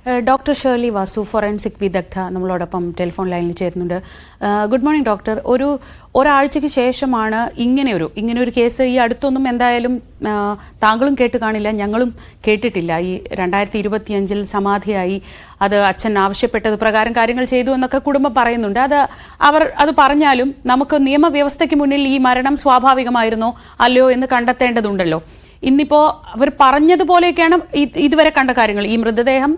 Doctor Shirley Vasu, forensic വിദഗ്ധ, നമ്മളോടൊപ്പം telephone ലൈനിൽ ചേരുന്നുണ്ട്. Good morning doctor. ഒരാഴ്ചയ്ക്ക് ശേഷമാണ് ഇങ്ങനെയൊരു കേസ്. ഈ അടുത്തൊന്നും എന്തായാലും താങ്കളും കേട്ട് കാണില്ല, ഞങ്ങളും കേട്ടിട്ടില്ല. ഈ 2025 സമാധിയായി, അത് അച്ഛൻ ആവശ്യപ്പെട്ടത് പ്രകാരം കാര്യങ്ങൾ ചെയ്തു എന്നൊക്കെ കുടുംബം പറയുന്നുണ്ട്. അത് പറഞ്ഞാലും നമുക്ക് നിയമവ്യവസ്ഥയ്ക്ക് മുന്നിൽ ഈ മരണം സ്വാഭാവികമായിരുന്നോ അല്ലയോ എന്ന് കണ്ടെത്തേണ്ടതുണ്ടല്ലോ. ഇന്നിപ്പോ അവർ പറഞ്ഞതുപോലെയൊക്കെയാണ് ഇതുവരെ കണ്ട കാര്യങ്ങൾ. ഈ മൃതദേഹം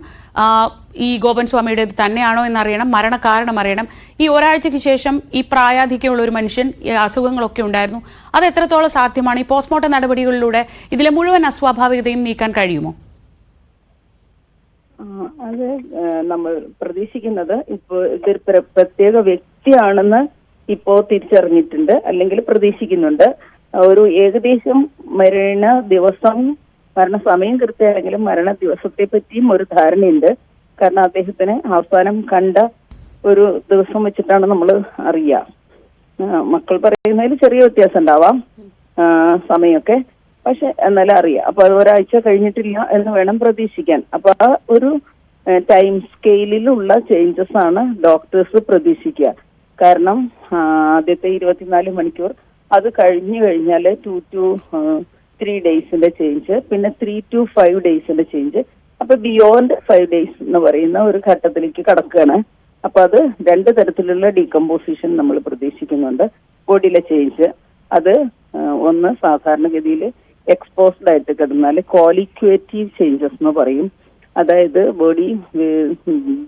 ഈ ഗോപൻ സ്വാമിയുടേത് തന്നെയാണോ എന്നറിയണം, മരണകാരണം അറിയണം. ഈ ഒരാഴ്ചയ്ക്ക് ശേഷം ഈ പ്രായാധിക്യമുള്ള ഒരു മനുഷ്യൻ, അസുഖങ്ങളൊക്കെ ഉണ്ടായിരുന്നു, അത് എത്രത്തോളം സാധ്യമാണ്? ഈ പോസ്റ്റ്മോർട്ടം നടപടികളിലൂടെ ഇതിലെ മുഴുവൻ അസ്വാഭാവികതയും നീക്കാൻ കഴിയുമോ? അത് നമ്മൾ പ്രതീക്ഷിക്കുന്നത് ഇപ്പോൾ ഇതൊരു പ്രത്യേക വ്യക്തിയാണെന്ന് ഇപ്പോ തിരിച്ചറിഞ്ഞിട്ടുണ്ട്, അല്ലെങ്കിൽ പ്രതീക്ഷിക്കുന്നുണ്ട്. ഒരു ഏകദേശം മരണസമയം കൃത്യമാണെങ്കിലും മരണ ദിവസത്തെ പറ്റിയും ഒരു ധാരണയുണ്ട്. കാരണം അദ്ദേഹത്തിന് അവസാനം കണ്ട ഒരു ദിവസം വെച്ചിട്ടാണ് നമ്മൾ അറിയുക. മക്കൾ പറയുന്നതിൽ ചെറിയ വ്യത്യാസം ഉണ്ടാവാം സമയമൊക്കെ, പക്ഷെ എന്നാലും അറിയാം. അപ്പൊ അത് ഒരാഴ്ച കഴിഞ്ഞിട്ടില്ല എന്ന് വേണം പ്രതീക്ഷിക്കാൻ. അപ്പൊ ആ ഒരു ടൈം സ്കെയിലിലുള്ള ചേഞ്ചസ് ആണ് ഡോക്ടേഴ്സ് പ്രതീക്ഷിക്കുക. കാരണം ആദ്യത്തെ 24 മണിക്കൂർ അത് കഴിഞ്ഞു കഴിഞ്ഞാൽ 2 to 3 ഡേയ്സിന്റെ ചേഞ്ച്, പിന്നെ 3 to 5 ഡേയ്സിന്റെ ചേഞ്ച്. അപ്പൊ ബിയോണ്ട് 5 ഡേയ്സ് എന്ന് പറയുന്ന ഒരു ഘട്ടത്തിലേക്ക് കടക്കുകയാണ്. അപ്പൊ അത് 2 തരത്തിലുള്ള ഡീകമ്പോസിഷൻ നമ്മൾ പ്രതീക്ഷിക്കുന്നുണ്ട്. ബോഡിയിലെ ചേഞ്ച് അത് ഒന്ന് സാധാരണഗതിയിൽ എക്സ്പോസ്ഡ് ആയിട്ട് കിടന്നാൽ കോളിക്വേറ്റീവ് ചേഞ്ചസ് എന്ന് പറയും. അതായത് ബോഡി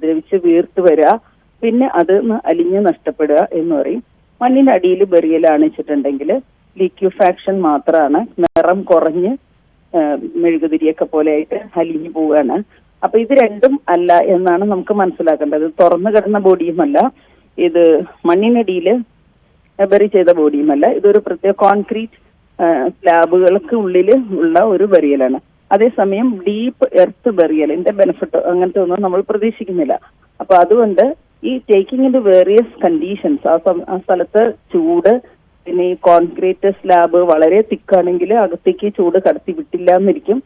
ദ്രവിച്ച് വീർത്ത് വരിക, പിന്നെ അത് അലിഞ്ഞ് നഷ്ടപ്പെടുക എന്ന് പറയും. മണ്ണിനടിയിൽ ബെറിയലാണ് വെച്ചിട്ടുണ്ടെങ്കിൽ ലിക്വിഫാക്ഷൻ മാത്രമാണ്, നിറം കുറഞ്ഞ് മെഴുകുതിരിയൊക്കെ പോലെ ആയിട്ട് അലിഞ്ഞു പോവുകയാണ്. അപ്പൊ ഇത് രണ്ടും അല്ല എന്നാണ് നമുക്ക് മനസ്സിലാക്കേണ്ടത്. തുറന്നു കിടന്ന ബോഡിയുമല്ല, ഇത് മണ്ണിനടിയിൽ ബെറി ചെയ്ത ബോഡിയുമല്ല, ഇതൊരു പ്രത്യേക കോൺക്രീറ്റ് സ്ലാബുകൾക്ക് ഉള്ളിൽ ഉള്ള ഒരു ബെറിയലാണ്. അതേസമയം ഡീപ്പ് എർത്ത് ബെറിയലിന്റെ ബെനിഫിറ്റ് അങ്ങനത്തെ ഒന്നും നമ്മൾ പ്രതീക്ഷിക്കുന്നില്ല. അപ്പൊ അതുകൊണ്ട് ഈ ടേക്കിംഗ് ഇൻ വേരിയസ് കണ്ടീഷൻസ്, ആ സ്ഥലത്ത് ചൂട്, പിന്നെ ഈ കോൺക്രീറ്റ് സ്ലാബ് വളരെ തിക്കാണെങ്കിൽ അകത്തേക്ക് ചൂട് കടത്തി വിട്ടില്ല എന്നിരിക്കും.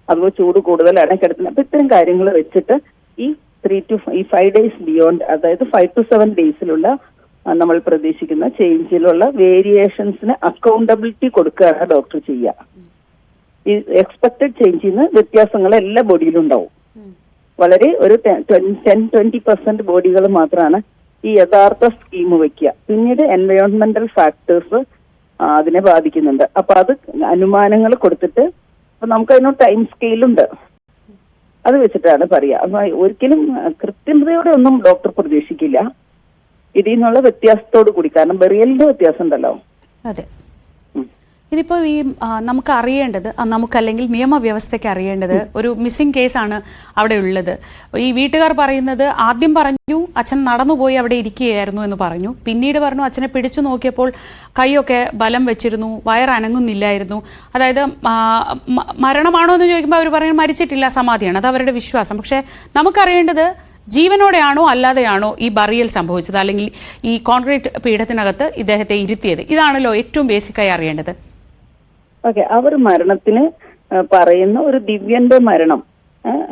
അതുപോലെ ചൂട് കൂടുതലാണ് കിടത്തുന്നത്. അപ്പൊ ഇത്തരം കാര്യങ്ങൾ വെച്ചിട്ട് ഈ 5 ഡേയ്സ് ബിയോണ്ട്, അതായത് 5 to 7 ഡേയ്സിലുള്ള നമ്മൾ പ്രതീക്ഷിക്കുന്ന ചേഞ്ചിലുള്ള വേരിയേഷൻസിന് അക്കൗണ്ടബിലിറ്റി കൊടുക്കുകയാണ് ഡോക്ടർ ചെയ്യുക. ഈ എക്സ്പെക്ടഡ് ചേഞ്ചിന് വ്യത്യാസങ്ങൾ എല്ലാ ബോഡിയിലും ഉണ്ടാവും. വളരെ ഒരു 10-20% ബോഡികൾ മാത്രമാണ് ഈ യഥാർത്ഥ സ്കീം വെക്കുക. പിന്നീട് എൻവയോൺമെന്റൽ ഫാക്ടേഴ്സ് അതിനെ ബാധിക്കുന്നുണ്ട്. അപ്പൊ അത് അനുമാനങ്ങൾ കൊടുത്തിട്ട് നമുക്ക് അതിന് ടൈം സ്കെയിലുണ്ട്, അത് വെച്ചിട്ടാണ് പറയുക. അപ്പൊ ഒരിക്കലും കൃത്രിമതയോടെ ഒന്നും ഡോക്ടർ പ്രതീക്ഷിക്കില്ല, ഇതിൽ നിന്നുള്ള വ്യത്യാസത്തോടു കൂടി. കാരണം ബെറിയലിന്റെ വ്യത്യാസം ഉണ്ടല്ലോ. അതെ, ഇതിപ്പോൾ ഈ നമുക്ക് അറിയേണ്ടത്, നമുക്കല്ലെങ്കിൽ നിയമവ്യവസ്ഥയ്ക്ക് അറിയേണ്ടത്, ഒരു മിസ്സിംഗ് കേസാണ് അവിടെ ഉള്ളത്. ഈ വീട്ടുകാർ പറയുന്നത്, ആദ്യം പറഞ്ഞു അച്ഛൻ നടന്നുപോയി അവിടെ ഇരിക്കുകയായിരുന്നു എന്ന് പറഞ്ഞു. പിന്നീട് പറഞ്ഞു അച്ഛനെ പിടിച്ചു നോക്കിയപ്പോൾ കൈയൊക്കെ ബലം വെച്ചിരുന്നു, വയറനങ്ങുന്നില്ലായിരുന്നു. അതായത് മരണമാണോ എന്ന് ചോദിക്കുമ്പോൾ അവർ പറയുന്നത് മരിച്ചിട്ടില്ല, സമാധിയാണ്. അത് അവരുടെ വിശ്വാസം. പക്ഷെ നമുക്കറിയേണ്ടത് ജീവനോടെയാണോ അല്ലാതെയാണോ ഈ ബറിയൽ സംഭവിച്ചത്, അല്ലെങ്കിൽ ഈ കോൺക്രീറ്റ് പീഠത്തിനകത്ത് ഇദ്ദേഹത്തെ ഇരുത്തിയത്. ഇതാണല്ലോ ഏറ്റവും ബേസിക്കായി അറിയേണ്ടത്. ഓക്കെ, അവർ മരണത്തിന് പറയുന്ന ഒരു ദിവ്യന്റെ മരണം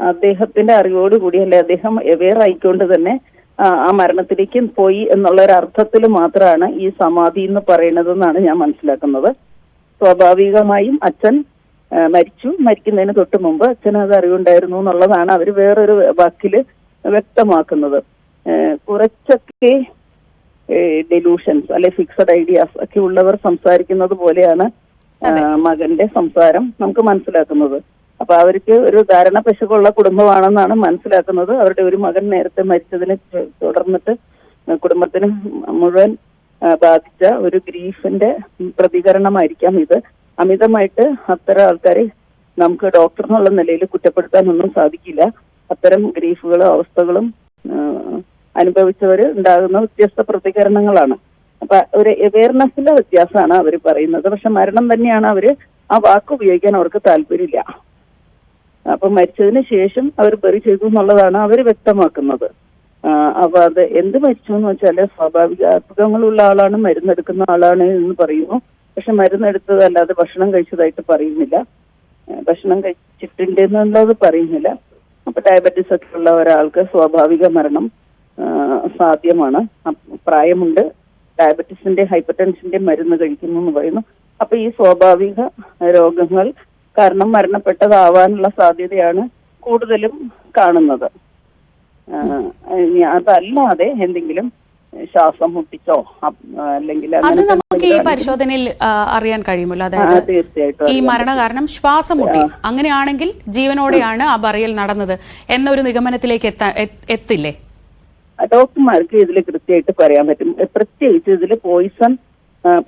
അദ്ദേഹത്തിന്റെ അറിവോടുകൂടി, അല്ലെ അദ്ദേഹം അവെയർ ആയിക്കൊണ്ട് തന്നെ ആ മരണത്തിലേക്ക് പോയി എന്നുള്ള ഒരു അർത്ഥത്തിൽ മാത്രമാണ് ഈ സമാധി എന്ന് പറയുന്നതെന്നാണ് ഞാൻ മനസ്സിലാക്കുന്നത്. സ്വാഭാവികമായും അച്ഛൻ മരിക്കുന്നതിന് തൊട്ട് മുമ്പ് അച്ഛൻ അത് അറിവുണ്ടായിരുന്നു എന്നുള്ളതാണ് അവർ വേറൊരു വാക്കില് വ്യക്തമാക്കുന്നത്. കുറച്ചൊക്കെ ഡെലൂഷൻസ് അല്ലെ ഫിക്സഡ് ഐഡിയാസ് ഒക്കെ ഉള്ളവർ സംസാരിക്കുന്നത് പോലെയാണ് മകന്റെ സംസാരം നമുക്ക് മനസ്സിലാക്കുന്നത്. അപ്പൊ അവർക്ക് ഒരു ധാരണ പശുക്കുള്ള കുടുംബമാണെന്നാണ് മനസ്സിലാക്കുന്നത്. അവരുടെ ഒരു മകൻ നേരത്തെ മരിച്ചതിനെ തുടർന്നിട്ട് കുടുംബത്തിന് മുഴുവൻ ബാധിച്ച ഒരു ഗ്രീഫിന്റെ പ്രതികരണമായിരിക്കാം ഇത്. അമിതമായിട്ട് അത്തരം ആൾക്കാരെ നമുക്ക് ഡോക്ടർ എന്നുള്ള നിലയിൽ കുറ്റപ്പെടുത്താനൊന്നും സാധിക്കില്ല. അത്തരം ഗ്രീഫുകളും അവസ്ഥകളും അനുഭവിച്ചവർ ഉണ്ടാകുന്ന വ്യത്യസ്ത പ്രതികരണങ്ങളാണ്. അപ്പൊ ഒരു അവയർനെസ്സിന്റെ വ്യത്യാസമാണ് അവർ പറയുന്നത്. പക്ഷെ മരണം തന്നെയാണ് അവര് ആ വാക്ക് ഉപയോഗിക്കാൻ അവർക്ക് താല്പര്യമില്ല. അപ്പൊ മരിച്ചതിന് ശേഷം അവർ ബറി ചെയ്തു എന്നുള്ളതാണ് അവർ വ്യക്തമാക്കുന്നത്. അപ്പൊ അത് എന്ത് മരിച്ചു എന്ന് വെച്ചാല് സ്വാഭാവിക അസുഖങ്ങളുള്ള ആളാണ്, മരുന്നെടുക്കുന്ന ആളാണ് എന്ന് പറയുന്നു. പക്ഷെ മരുന്നെടുത്തതല്ലാതെ ഭക്ഷണം കഴിച്ചതായിട്ട് പറയുന്നില്ല, ഭക്ഷണം കഴിച്ചിട്ടുണ്ടെന്നുള്ളത് പറയുന്നില്ല. അപ്പൊ ഡയബറ്റീസ് ഒക്കെ ഉള്ള ഒരാൾക്ക് സ്വാഭാവിക മരണം സാധ്യമാണ്. പ്രായമുണ്ട്, ഡയബറ്റീസിന്റെ ഹൈപ്പർ ടെൻഷന്റെ മരുന്ന് കഴിക്കുന്നു എന്ന് പറയുന്നു. അപ്പൊ ഈ സ്വാഭാവിക രോഗങ്ങൾ കാരണം മരണപ്പെട്ടതാവാനുള്ള സാധ്യതയാണ് കൂടുതലും കാണുന്നത്. അതല്ലാതെ എന്തെങ്കിലും ശ്വാസം മുട്ടിച്ചോ അല്ലെങ്കിൽ അത് നമുക്ക് ഈ പരിശോധനയിൽ അറിയാൻ കഴിയുമല്ലോ. അതായത് തീർച്ചയായിട്ടും ഈ മരണ കാരണം ശ്വാസം മുട്ടി, അങ്ങനെയാണെങ്കിൽ ജീവനോടെയാണ് ആ ബറിയൽ നടന്നത് എന്നൊരു നിഗമനത്തിലേക്ക് എത്തില്ലേ? ഡോക്ടർമാർക്ക് ഇതിൽ കൃത്യമായിട്ട് പറയാൻ പറ്റും. പ്രത്യേകിച്ച് ഇതിൽ പോയിസൺ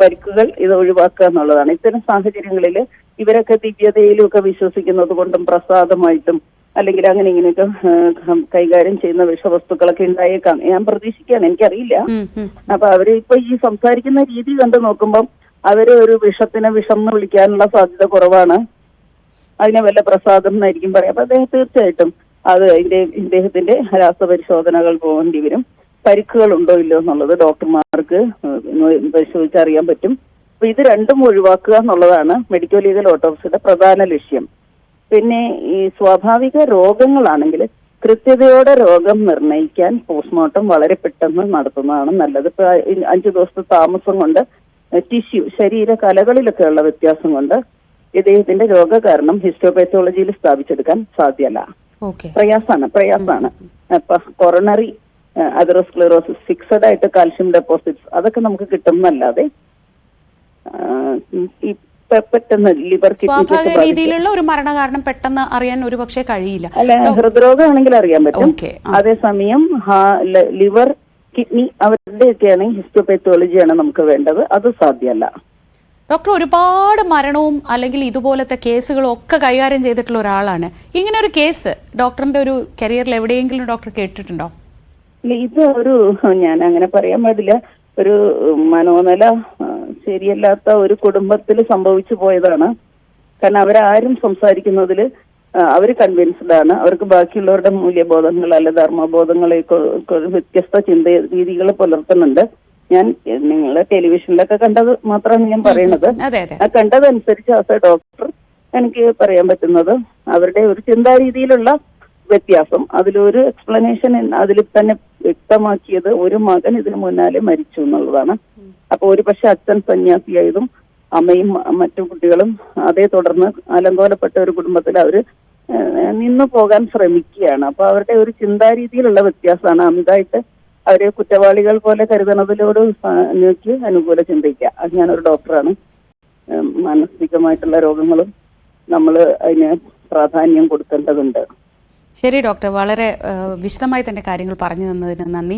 പരിക്കുകൾ ഇത് ഒഴിവാക്കുക എന്നുള്ളതാണ്. ഇത്തരം സാഹചര്യങ്ങളിൽ ഇവരൊക്കെ ദിവ്യതയിലും ഒക്കെ വിശ്വസിക്കുന്നത് കൊണ്ടും പ്രസാദമായിട്ടും അല്ലെങ്കിൽ അങ്ങനെ ഇങ്ങനെയൊക്കെ കൈകാര്യം ചെയ്യുന്ന വിഷവസ്തുക്കളൊക്കെ ഉണ്ടായേക്കാം. ഞാൻ പ്രതീക്ഷിക്കുകയാണ്, എനിക്കറിയില്ല. അപ്പൊ അവര് ഇപ്പൊ ഈ സംസാരിക്കുന്ന രീതി കണ്ടു നോക്കുമ്പം അവര് ഒരു വിഷത്തിനെ വിഷം എന്ന് വിളിക്കാനുള്ള സാധ്യത കുറവാണ്. അതിനെ വല്ല പ്രസാദം എന്നായിരിക്കും പറയാം. അപ്പൊ അദ്ദേഹം തീർച്ചയായിട്ടും അത് ഇദ്ദേഹത്തിന്റെ രാസപരിശോധനകൾ പോകേണ്ടി വരും. പരിക്കുകൾ ഉണ്ടോ ഇല്ലോ എന്നുള്ളത് ഡോക്ടർമാർക്ക് പരിശോധിച്ചറിയാൻ പറ്റും. അപ്പൊ ഇത് രണ്ടും ഒഴിവാക്കുക എന്നുള്ളതാണ് മെഡിക്കൽ ലീഗൽ ഓട്ടോപ്സിയുടെ പ്രധാന ലക്ഷ്യം. പിന്നെ ഈ സ്വാഭാവിക രോഗങ്ങളാണെങ്കിൽ കൃത്യതയോടെ രോഗം നിർണയിക്കാൻ പോസ്റ്റ്മോർട്ടം വളരെ പെട്ടെന്ന് നടത്തുന്നതാണ് നല്ലത്. ഇപ്പൊ 5 ദിവസത്തെ താമസം കൊണ്ട് ടിഷ്യൂ ശരീര കലകളിലൊക്കെയുള്ള വ്യത്യാസം കൊണ്ട് ഇദ്ദേഹത്തിന്റെ രോഗകാരണം ഹിസ്റ്റോപാത്തോളജിയിൽ സ്ഥാപിച്ചെടുക്കാൻ സാധ്യമല്ല. പ്രയാസാണ്. അപ്പൊ കൊറോണറി അതെറോസ്ക്ലെറോസിസ്, ഫിക്സഡ് ആയിട്ട് കാൽഷ്യം ഡെപ്പോസിറ്റ്സ് അതൊക്കെ നമുക്ക് കിട്ടുന്നല്ലാതെ ഈ പെട്ടെന്ന് ലിവർ സ്വാഭാവിക രീതിയിലുള്ള ഒരു മരണകാരണം പെട്ടെന്ന് അറിയാൻ ഒരു പക്ഷേ കഴിയില്ല. അല്ല, ഹൃദ്രോഗമാണെങ്കിൽ അറിയാൻ പറ്റും. അതേസമയം ലിവർ, കിഡ്നി അവരുടെയൊക്കെയാണെങ്കിൽ ഹിസ്റ്റോപാത്തോളജിയാണ് നമുക്ക് വേണ്ടത്. അത് സാധ്യമല്ല. ഡോക്ടർ ഒരുപാട് മരണവും അല്ലെങ്കിൽ ഇതുപോലത്തെ കേസുകളും ഒക്കെ കൈകാര്യം ചെയ്തിട്ടുള്ള ഒരാളാണ്. ഇങ്ങനെ ഒരു കേസ് ഡോക്ടറിന്റെ ഒരു കരിയറിൽ എവിടെയെങ്കിലും ഡോക്ടർ കേട്ടിട്ടുണ്ടോ? ഇത് ഒരു, ഞാൻ അങ്ങനെ പറയാൻ പാടില്ല, ഒരു മനോനില ശരിയല്ലാത്ത ഒരു കുടുംബത്തിൽ സംഭവിച്ചു പോയതാണ്. കാരണം അവരാരും സംസാരിക്കുന്നതിൽ അവർ കൺവിൻസ്ഡ് ആണ്. അവർക്ക് ബാക്കിയുള്ളവരുടെ മൂല്യബോധങ്ങൾ അല്ലെ ധർമ്മബോധങ്ങളെ വ്യത്യസ്ത ചിന്ത രീതികൾ പുലർത്തുന്നുണ്ട്. ഞാൻ നിങ്ങൾ ടെലിവിഷനിലൊക്കെ കണ്ടത് മാത്രമാണ് ഞാൻ പറയുന്നത്. ആ കണ്ടതനുസരിച്ച് ആസ് എ ഡോക്ടർ എനിക്ക് പറയാൻ പറ്റുന്നത് അവരുടെ ഒരു ചിന്താരീതിയിലുള്ള വ്യത്യാസം, അതിലൊരു എക്സ്പ്ലനേഷൻ അതിൽ തന്നെ വ്യക്തമാക്കിയത് ഒരു മകൻ ഇതിനു മുന്നാലെ മരിച്ചു എന്നുള്ളതാണ്. അപ്പൊ ഒരു പക്ഷെ അച്ഛൻ സന്യാസിയായതും അമ്മയും മറ്റു കുട്ടികളും അതേ തുടർന്ന് അലങ്കോലപ്പെട്ട ഒരു കുടുംബത്തിൽ അവര് നിന്നു പോകാൻ ശ്രമിക്കുകയാണ്. അപ്പൊ അവരുടെ ഒരു ചിന്താരീതിയിലുള്ള വ്യത്യാസമാണ് അമിതമായിട്ട് അവരെ കുറ്റവാളികൾ പോലെ കരുതുന്നതിലോട് എനിക്ക് അനുകൂല ചിന്തിക്കുക. ഞാനൊരു ഡോക്ടറാണ്. മാനസികമായിട്ടുള്ള രോഗങ്ങളും നമ്മൾ അതിന് പ്രാധാന്യം കൊടുക്കേണ്ടതുണ്ട്. ശരി ഡോക്ടർ, വളരെ വിശദമായി തന്നെ കാര്യങ്ങൾ പറഞ്ഞു തന്നതിന് നന്ദി.